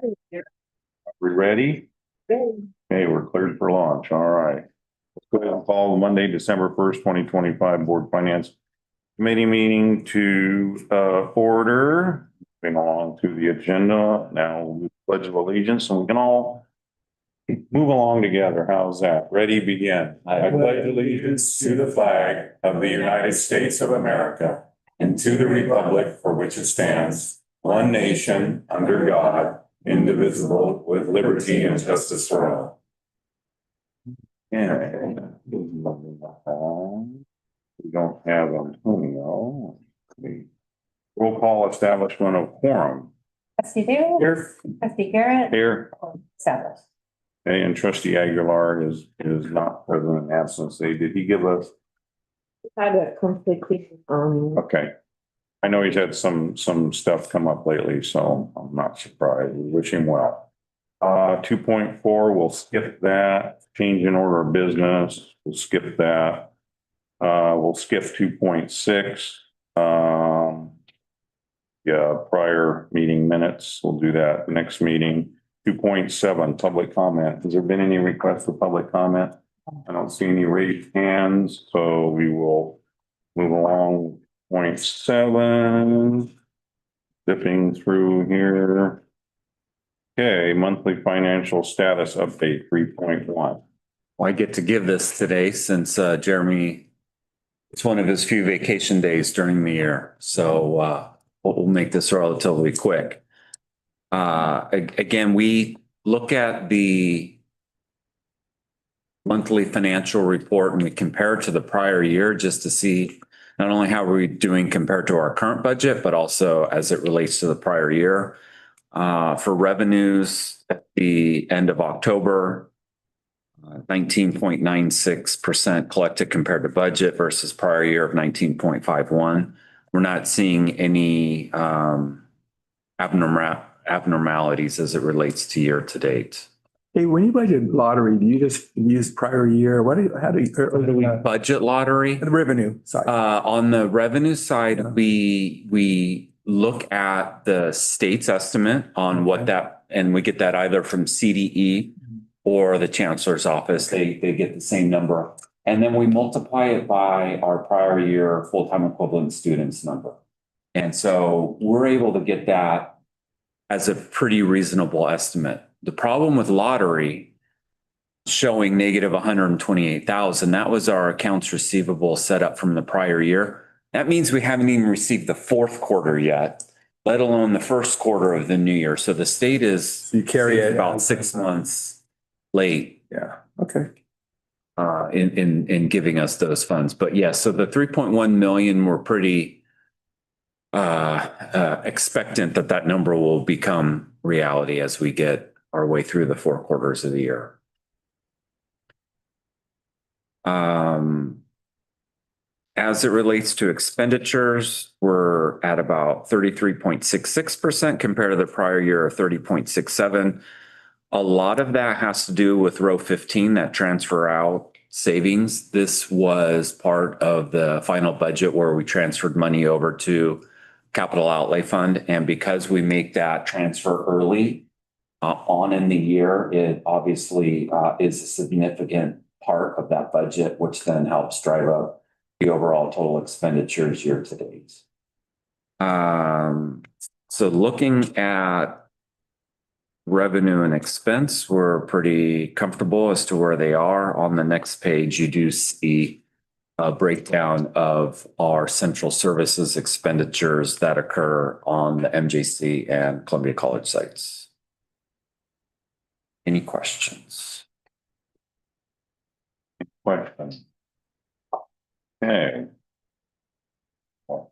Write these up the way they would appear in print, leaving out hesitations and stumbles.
We ready? Okay, we're cleared for launch. All right. Let's go ahead and call the Monday, December 1st, 2025 Board Finance Committee meeting to order. Moving along through the agenda. Now we'll do the Pledge of Allegiance and we can all move along together. How's that? Ready, begin. I pledge allegiance to the flag of the United States of America and to the republic for which it stands, one nation, under God, indivisible, with liberty and justice for all. Yeah. We don't have Antonio. Roll call establishment of quorum. Trustee Davis. Here. Trustee Garrett. Here. Established. Okay, and trustee Aguilar is not present in absence. Did he give us? Had a conflicting, Okay. I know he's had some stuff come up lately, so I'm not surprised. We wish him well. 2.4, we'll skip that. Change in order of business, we'll skip that. We'll skip 2.6. Yeah, prior meeting minutes, we'll do that next meeting. 2.7, public comment. Has there been any requests for public comment? I don't see any raised hands, so we will move along. 0.7, zipping through here. Okay, monthly financial status update 3.1. Well, I get to give this today since Jeremy, it's one of his few vacation days during the year. So we'll make this relatively quick. Again, we look at the monthly financial report and we compare it to the prior year just to see not only how we're doing compared to our current budget, but also as it relates to the prior year. For revenues at the end of October, 19.96% collected compared to budget versus prior year of 19.51. We're not seeing any abnormalities as it relates to year to date. Hey, when you budget lottery, do you just use prior year? How do you Budget lottery? the revenue side? On the revenue side, we look at the state's estimate on what that, and we get that either from CDE or the chancellor's office. They get the same number. And then we multiply it by our prior year full-time equivalent students number. And so we're able to get that as a pretty reasonable estimate. The problem with lottery showing negative 128,000, that was our accounts receivable set up from the prior year. That means we haven't even received the fourth quarter yet, let alone the first quarter of the new year. So the state is You carry it about 6 months late. Yeah. Okay. In giving us those funds. But yes, so the 3.1 million, we're pretty expectant that number will become reality as we get our way through the 4 quarters of the year. As it relates to expenditures, we're at about 33.66% compared to the prior year of 30.67. A lot of that has to do with row 15, that transfer out savings. This was part of the final budget where we transferred money over to capital outlay fund. And because we make that transfer early on in the year, it obviously is a significant part of that budget, which then helps drive up the overall total expenditures year to date. So looking at revenue and expense, we're pretty comfortable as to where they are. On the next page, you do see a breakdown of our central services expenditures that occur on the MJC and Columbia College sites. Any questions? Question. Okay. On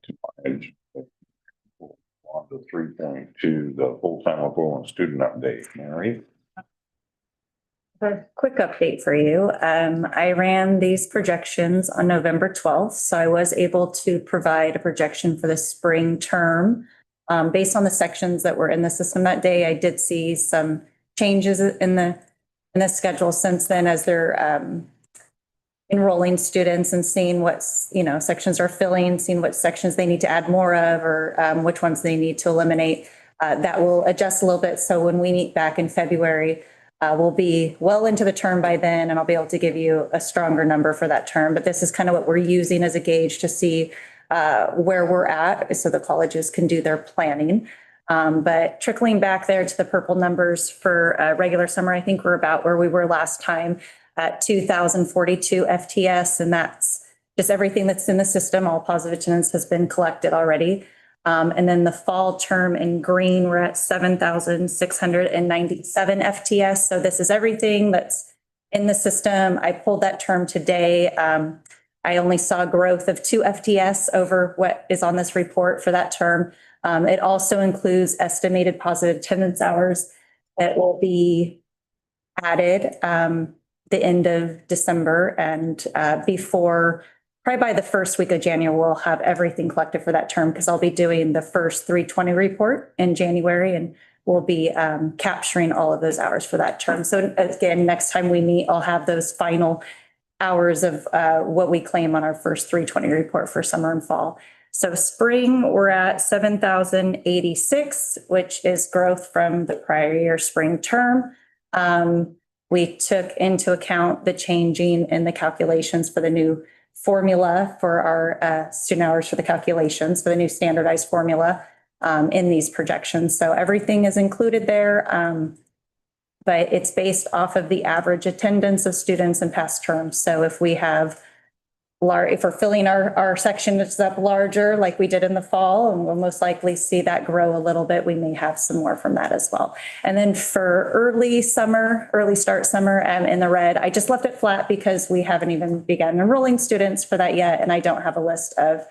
to 3.2, the full-time equivalent student update. Mary? A quick update for you. I ran these projections on November 12th, so I was able to provide a projection for the spring term. Based on the sections that were in the system that day, I did see some changes in the schedule since then as they're enrolling students and seeing what sections are filling, seeing what sections they need to add more of, or which ones they need to eliminate. That will adjust a little bit. So when we meet back in February, we'll be well into the term by then, and I'll be able to give you a stronger number for that term. But this is kind of what we're using as a gauge to see where we're at, so the colleges can do their planning. But trickling back there to the purple numbers for regular summer, I think we're about where we were last time at 2,042 FTS, and that's just everything that's in the system. All positive attendance has been collected already. And then the fall term in green, we're at 7,697 FTS. So this is everything that's in the system. I pulled that term today. I only saw growth of 2 FTS over what is on this report for that term. It also includes estimated positive attendance hours that will be added the end of December, and before, probably by the first week of January, we'll have everything collected for that term, because I'll be doing the first 320 report in January, and we'll be capturing all of those hours for that term. So again, next time we meet, I'll have those final hours of what we claim on our first 320 report for summer and fall. So spring, we're at 7,086, which is growth from the prior year spring term. We took into account the changing in the calculations for the new formula for our student hours for the calculations, for the new standardized formula in these projections. So everything is included there, but it's based off of the average attendance of students in past terms. So if we have if we're filling our sections up larger like we did in the fall, and we'll most likely see that grow a little bit, we may have some more from that as well. And then for early start summer in the red, I just left it flat because we haven't even begun enrolling students for that yet. And I don't have a list of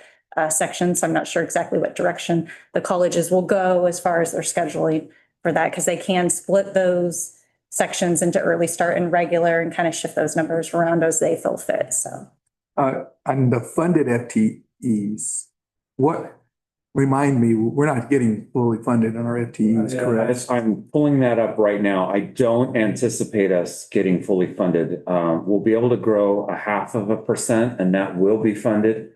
sections. So I'm not sure exactly what direction the colleges will go as far as their scheduling for that, because they can split those sections into early start and regular and kind of shift those numbers around as they feel fit. So. On the funded FTEs, remind me, we're not getting fully funded on our FTEs, correct? I'm pulling that up right now. I don't anticipate us getting fully funded. We'll be able to grow 0.5%, and that will be funded.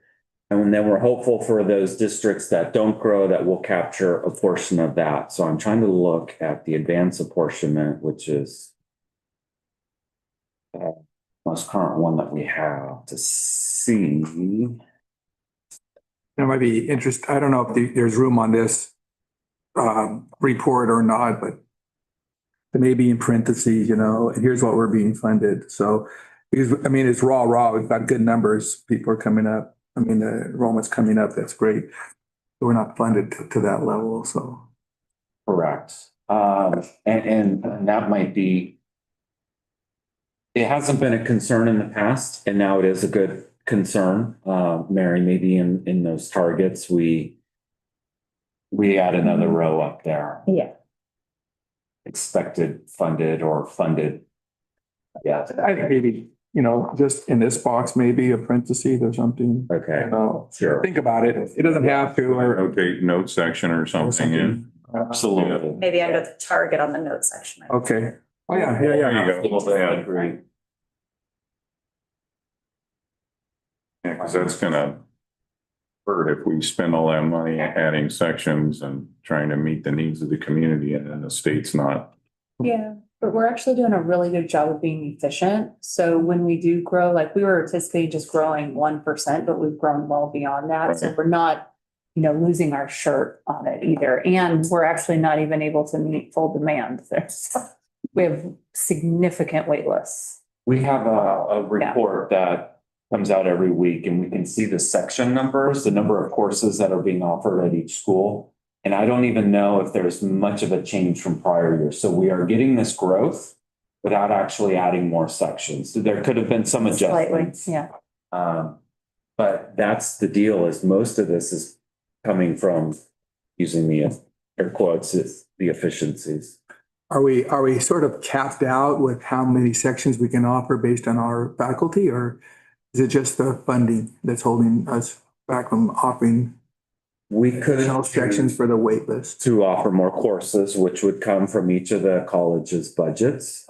And then we're hopeful for those districts that don't grow, that will capture a portion of that. So I'm trying to look at the advanced apportionment, which is most current one that we have, to see. There might be interest. I don't know if there's room on this report or not, but maybe in parentheses, and here's what we're being funded. So, because I mean, it's raw. We've got good numbers. People are coming up. I mean, the enrollment's coming up. That's great. But we're not funded to that level. So, correct. And that might be. It hasn't been a concern in the past, and now it is a good concern. Mary, maybe in those targets, we add another row up there. Yeah. Expected funded or funded. Yeah. I think maybe, just in this box, maybe a parenthesis or something. Okay. Sure. Think about it. It doesn't have to. Or Okay, note section or something in. Absolutely. Maybe under the target on the notes section. Okay. Oh, yeah. There you go. Yeah, agree. Yeah, because that's gonna hurt if we spend all that money adding sections and trying to meet the needs of the community, and then the state's not. Yeah, but we're actually doing a really good job of being efficient. So when we do grow, like we were anticipating just growing 1%, but we've grown well beyond that. So we're not, losing our shirt on it either. And we're actually not even able to meet full demand. We have significant wait lists. We have a report that comes out every week, and we can see the section numbers, the number of courses that are being offered at each school. And I don't even know if there's much of a change from prior years. So we are getting this growth without actually adding more sections. So there could have been some adjustments. Slightly, yeah. But that's the deal, is most of this is coming from using the air quotes, it's the efficiencies. Are we sort of capped out with how many sections we can offer based on our faculty, or is it just the funding that's holding us back from offering We could additional sections for the wait list? to offer more courses, which would come from each of the college's budgets.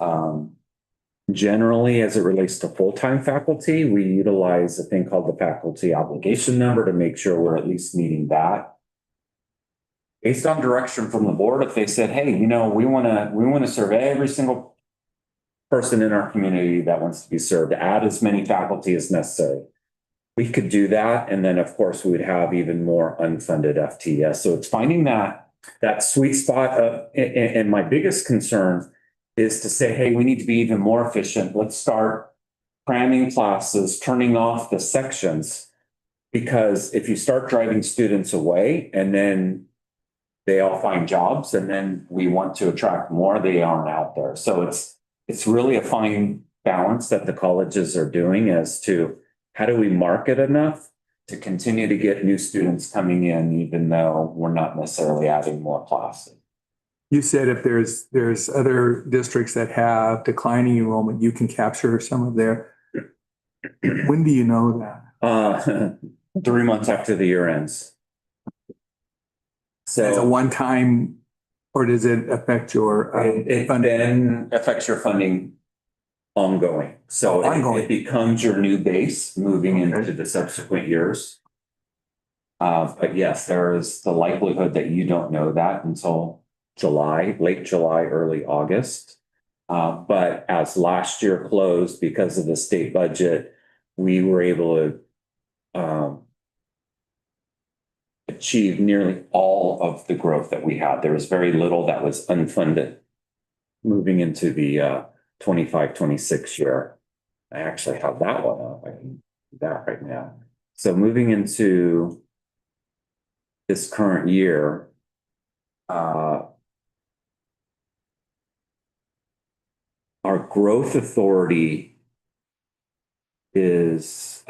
Generally, as it relates to full-time faculty, we utilize a thing called the faculty obligation number to make sure we're at least meeting that. based on direction from the board, if they said, hey, we want to serve every single person in our community that wants to be served, add as many faculty as necessary. We could do that. And then, of course, we would have even more unfunded FTES. So it's finding that sweet spot of, and my biggest concern is to say, hey, we need to be even more efficient. Let's start cramming classes, turning off the sections. Because if you start driving students away and then they all find jobs and then we want to attract more, they aren't out there. So it's really a fine balance that the colleges are doing as to how do we market enough to continue to get new students coming in, even though we're not necessarily adding more classes. You said if there's other districts that have declining enrollment, you can capture some of their. When do you know that? 3 months after the year ends. As a So one-time, or does it affect your it funding? then affects your funding ongoing. So Ongoing. it becomes your new base moving into the subsequent years. But yes, there is the likelihood that you don't know that until July, late July, early August. But as last year closed, because of the state budget, we were able to achieve nearly all of the growth that we had. There was very little that was unfunded moving into the 25-26 year. I actually have that one up. I can do that right now. So moving into this current year, our growth authority is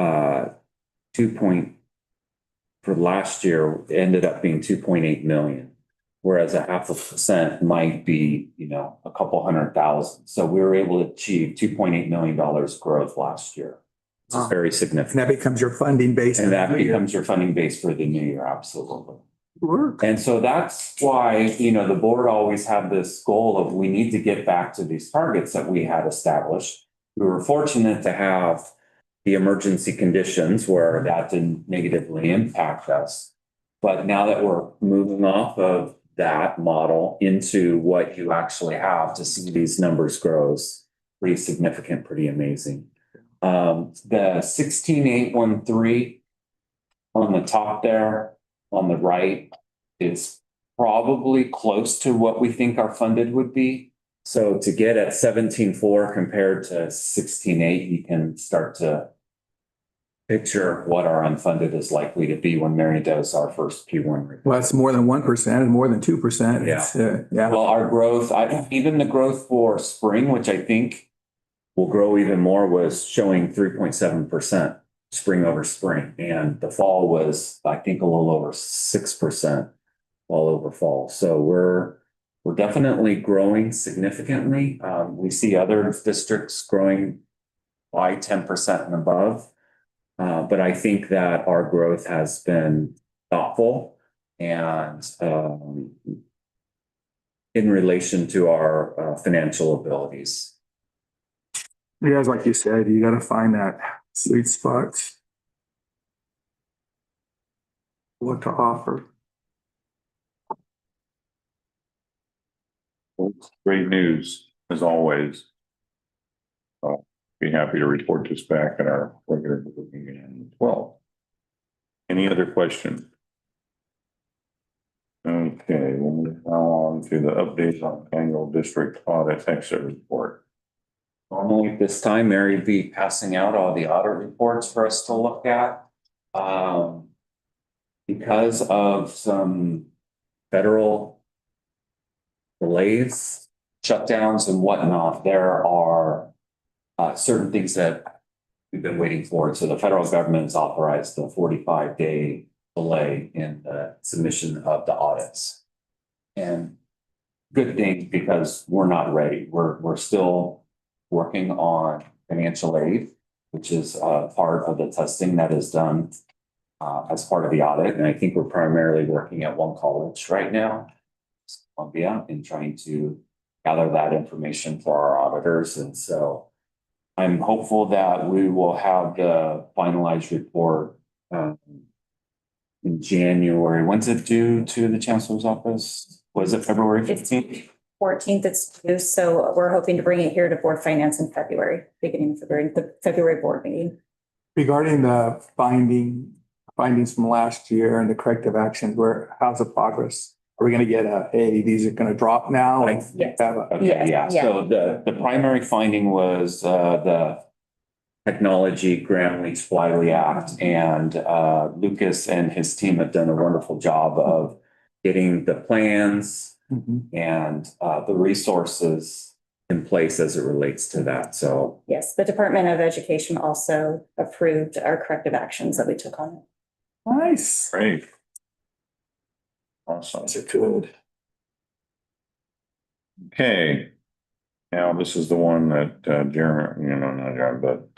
for last year ended up being 2.8 million, whereas 0.5% might be, a couple 100,000. So we were able to achieve $2.8 million growth last year. It's very And significant. that becomes your funding base. And that becomes your funding base for the new year, absolutely. Work. And so that's why, the board always had this goal of we need to get back to these targets that we had established. We were fortunate to have the emergency conditions where that didn't negatively impact us. But now that we're moving off of that model into what you actually have to see these numbers grow is pretty significant, pretty amazing. The 16,813 on the top there, on the right, is probably close to what we think our funded would be. So to get at 17.4 compared to 16.8, you can start to picture what our unfunded is likely to be when Mary does our first Q1 report. Well, it's more than 1% and more than 2%. Yeah. Yeah. Well, our growth, even the growth for spring, which I think will grow even more, was showing 3.7% spring over spring. And the fall was, I think, a little over 6% fall over fall. So we're definitely growing significantly. We see other districts growing by 10% and above. But I think that our growth has been thoughtful and in relation to our financial abilities. Yeah, like you said, you got to find that sweet spot. What to offer. Great news, as always. Be happy to report this back at our regular meeting in 12. Any other questions? Okay, we'll move now on to the updates on annual district audit exit report. Normally at this time, Mary would be passing out all the audit reports for us to look at. Because of some federal delays, shutdowns and whatnot, there are certain things that we've been waiting for. So the federal government has authorized the 45-day delay in the submission of the audits. And good thing, because we're not ready. We're still working on financial aid, which is part of the testing that is done as part of the audit. And I think we're primarily working at one college right now, Columbia, and trying to gather that information for our auditors. And so I'm hopeful that we will have the finalized report in in January. When's it due to the chancellor's office? Was it February 15th? 14th it's due, so we're hoping to bring it here to board finance in February, beginning of February, the February board meeting. Regarding the findings from last year and the corrective actions, how's the progress? Are we gonna get hey, these are gonna drop now? And Yes. have a- Okay, Yeah, yeah. yeah. So the primary finding was the technology Grand Leaks Flywheel Act, and Lucas and his team have done a wonderful job of getting the plans Mhm. and the resources in place as it relates to that. So Yes, the Department of Education also approved our corrective actions that we took on it. Nice. Great. Awesome. Those are good. Okay. Now, this is the one that Jeremy, not Jeremy, but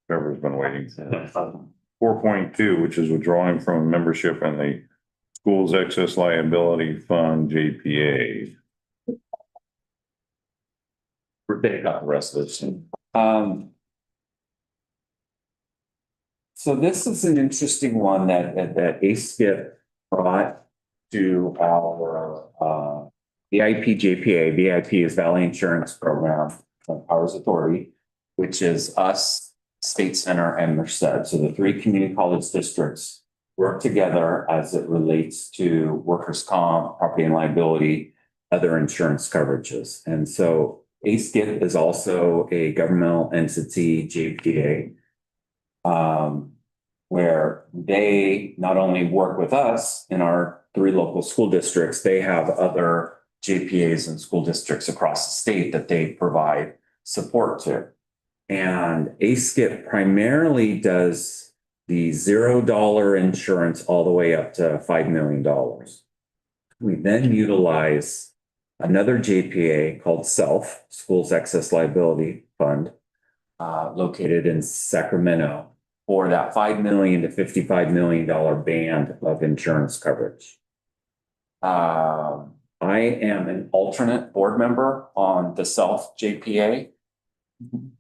Trevor's been waiting for. 4.2, which is withdrawing from membership in the school's excess liability fund, JPA. they got the rest of this. So this is an interesting one that ASKIP brought to our VIP JPA. VIP is Valley Insurance Program from Powers Authority, which is us, State Center, and Merced. So the three community college districts work together as it relates to workers' comp, property and liability, other insurance coverages. And so ASKIP is also a governmental entity, JPA, where they not only work with us in our three local school districts, they have other JPAs and school districts across the state that they provide support to. And ASKIP primarily does the $0 insurance all the way up to $5 million. We then utilize another JPA called SELF, Schools Excess Liability Fund, located in Sacramento, for that $5 million to $55 million band of insurance coverage. I am an alternate board member on the SELF JPA.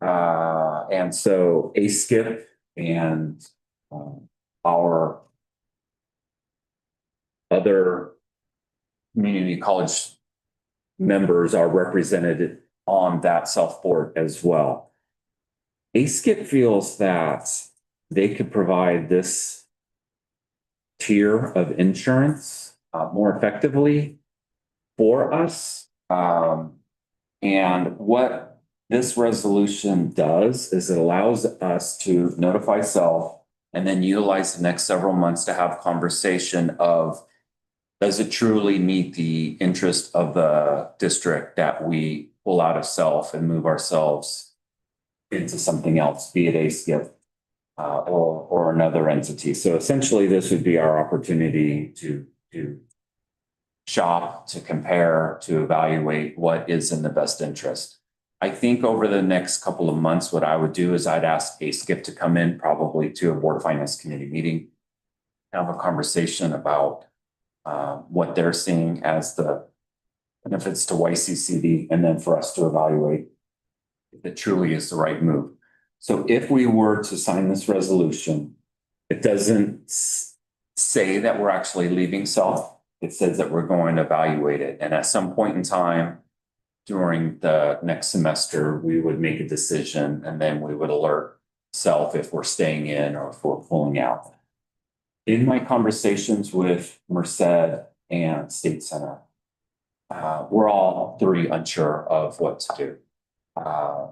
And so ASKIP and our other community college members are represented on that SELF board as well. ASKIP feels that they could provide this tier of insurance more effectively for us. And what this resolution does is it allows us to notify SELF and then utilize the next several months to have conversation of, does it truly meet the interest of the district that we pull out of SELF and move ourselves into something else, be it ASKIP or another entity. So essentially, this would be our opportunity to shop, to compare, to evaluate what is in the best interest. I think over the next couple of months, what I would do is I'd ask ASKIP to come in probably to a Board of Finance Committee meeting, have a conversation about what they're seeing as the benefits to YCCD, and then for us to evaluate if it truly is the right move. So if we were to sign this resolution, it doesn't say that we're actually leaving SELF. It says that we're going to evaluate it. And at some point in time during the next semester, we would make a decision, and then we would alert SELF if we're staying in or if we're pulling out. In my conversations with Merced and State Center, we're all three unsure of what to do.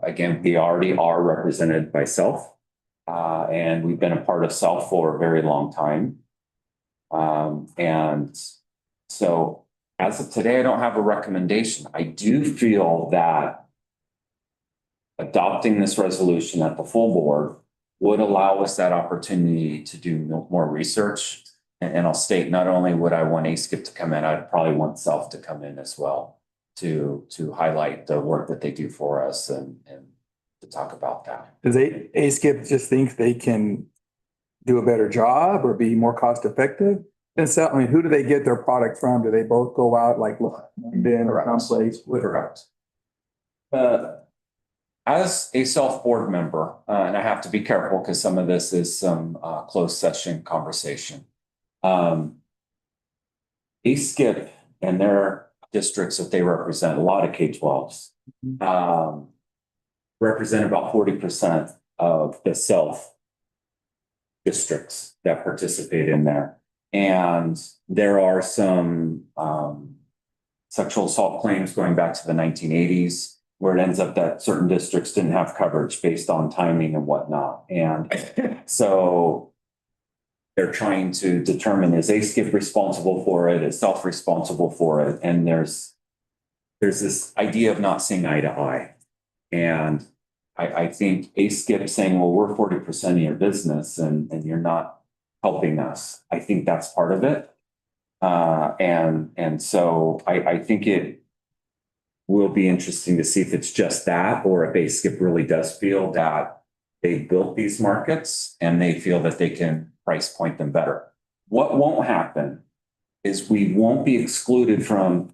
Again, we already are represented by SELF, and we've been a part of SELF for a very long time. And so as of today, I don't have a recommendation. I do feel that adopting this resolution at the full board would allow us that opportunity to do more research. And I'll state, not only would I want ASKIP to come in, I'd probably want SELF to come in as well to highlight the work that they do for us and to talk about that. Does ASKIP just think they can do a better job or be more cost effective? And so, I mean, who do they get their product from? Do they both go out like London or someplace? Correct. As a SELF board member, and I have to be careful because some of this is some closed session conversation. ASKIP and their districts that they represent, a lot of K-12s, represent about 40% of the self districts that participate in there. And there are some sexual assault claims going back to the 1980s, where it ends up that certain districts didn't have coverage based on timing and whatnot. And so they're trying to determine, is ASKIP responsible for it? Is self responsible for it? And there's this idea of not seeing eye to eye. And I think ASKIP saying, well, we're 40% of your business and you're not helping us. I think that's part of it. And so I think it will be interesting to see if it's just that, or if ASKIP really does feel that they built these markets and they feel that they can price point them better. What won't happen is we won't be excluded from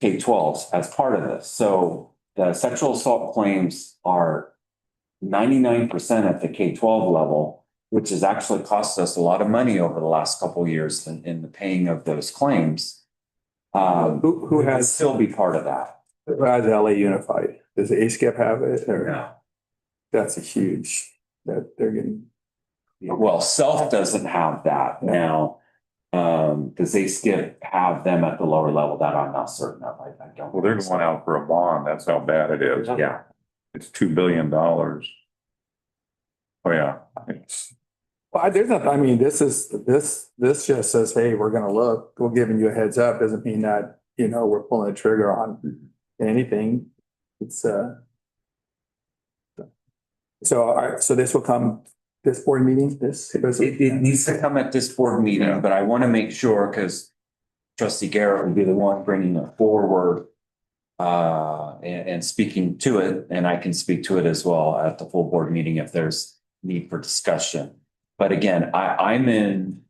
K-12s as part of this. So the sexual assault claims are 99% at the K-12 level, which has actually cost us a lot of money over the last couple of years in the paying of those claims. Who has still be part of that? LA Unified? Does ASCAP have it? Or No. that's a huge that they're getting. Well, Self doesn't have that now. Does ASKIP have them at the lower level? That I'm not certain of. I don't. Well, they're going out for a bond. That's how bad it is. Yeah. It's $2 billion. Oh, yeah. It's, Well, there's not, I mean, this just says, hey, we're gonna look, we're giving you a heads up, doesn't mean that, we're pulling the trigger on anything. It's, so, all right, so this will come, this board meeting, It needs to come at this board meeting, Yeah. but I want to make sure because Trustee Garrett will be the one bringing it forward and speaking to it, and I can speak to it as well at the full board meeting if there's need for discussion. But again, I'm in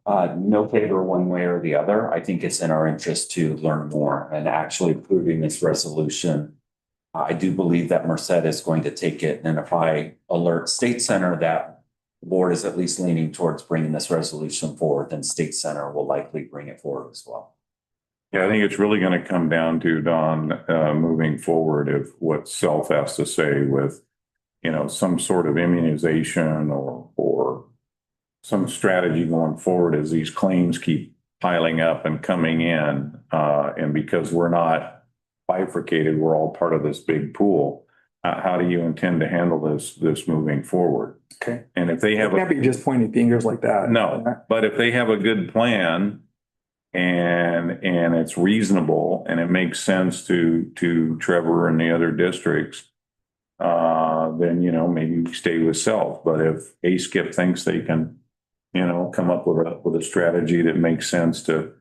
no favor one way or the other. I think it's in our interest to learn more and actually approving this resolution. I do believe that Merced is going to take it, and if I alert State Center that the board is at least leaning towards bringing this resolution forward, then State Center will likely bring it forward as well. yeah, I think it's really going to come down to, Don, moving forward, if what Self has to say with, some sort of immunization or some strategy going forward as these claims keep piling up and coming in. And because we're not bifurcated, we're all part of this big pool. How do you intend to handle this moving forward? Okay. And if they It have can't be just pointing fingers like that. no, but if they have a good plan and it's reasonable and it makes sense to Trevor and the other districts, then, maybe we stay with Self. But if ASKIP thinks they can, come up with a strategy that makes sense to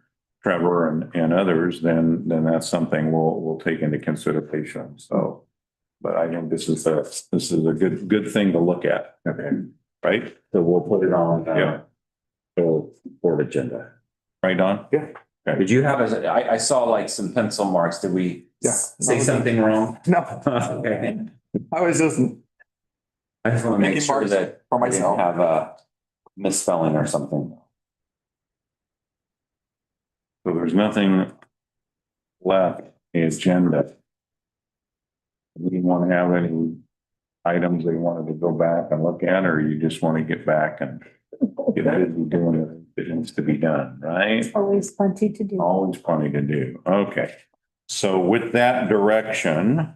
Trevor and others, then that's something we'll take into consideration. So, but I think this is a good thing to look at. Okay. Right? So we'll put it on Yeah. the board agenda. Right, Don? Yeah. Okay. Did you have, I saw like some pencil marks. Did we Yeah. say something wrong? No, Okay. I was just, I just want to make Making sure marks that for I didn't myself. have a misspelling or something. So there's nothing left in the agenda. We want to have any items they wanted to go back and look at, or you just want to get back and get busy doing it that needs to be done, right? Always plenty to do. Always plenty to do. Okay. So with that direction,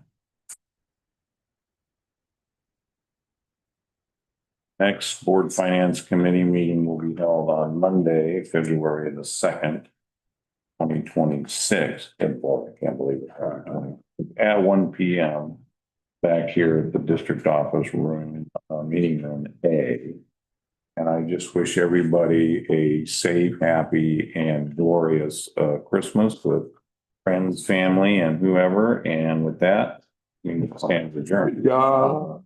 next Board Finance Committee meeting will be held on Monday, February the 2nd, 2026. I can't believe it. At 1 p.m. back here at the district office room, meeting room A. And I just wish everybody a safe, happy, and glorious Christmas with friends, family, and whoever. And with that, we stand adjourned. yeah.